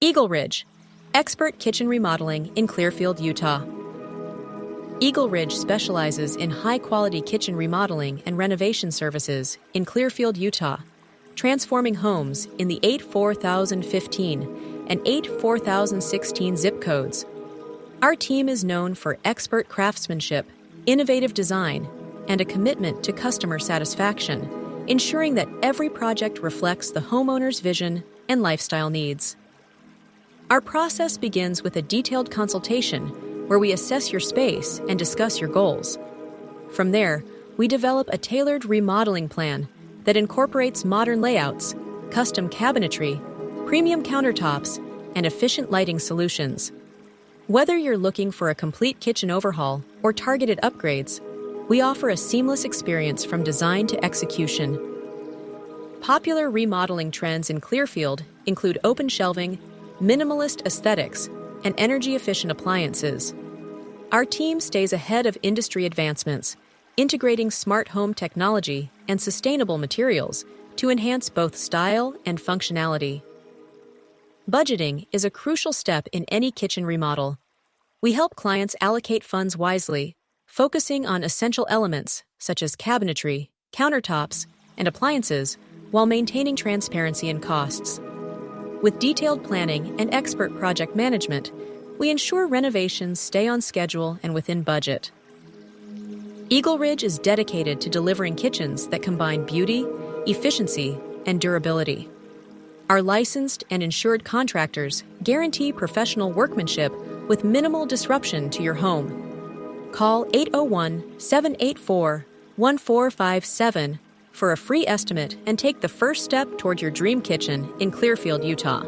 EagleRidge, expert kitchen remodeling in Clearfield, Utah. EagleRidge specializes in high-quality kitchen remodeling and renovation services in Clearfield, Utah, transforming homes in the 84015 and 84016 zip codes. Our team is known for expert craftsmanship, innovative design, and a commitment to customer satisfaction, ensuring that every project reflects the homeowner's vision and lifestyle needs. Our process begins with a detailed consultation where we assess your space and discuss your goals. From there, we develop a tailored remodeling plan that incorporates modern layouts, custom cabinetry, premium countertops, and efficient lighting solutions. Whether you're looking for a complete kitchen overhaul or targeted upgrades, we offer a seamless experience from design to execution. Popular remodeling trends in Clearfield include open shelving, minimalist aesthetics, and energy-efficient appliances. Our team stays ahead of industry advancements, integrating smart home technology and sustainable materials to enhance both style and functionality. Budgeting is a crucial step in any kitchen remodel. We help clients allocate funds wisely, focusing on essential elements such as cabinetry, countertops, and appliances while maintaining transparency in costs. With detailed planning and expert project management, we ensure renovations stay on schedule and within budget. EagleRidge is dedicated to delivering kitchens that combine beauty, efficiency, and durability. Our licensed and insured contractors guarantee professional workmanship with minimal disruption to your home. Call 801-784-1457 for a free estimate and take the first step toward your dream kitchen in Clearfield, Utah.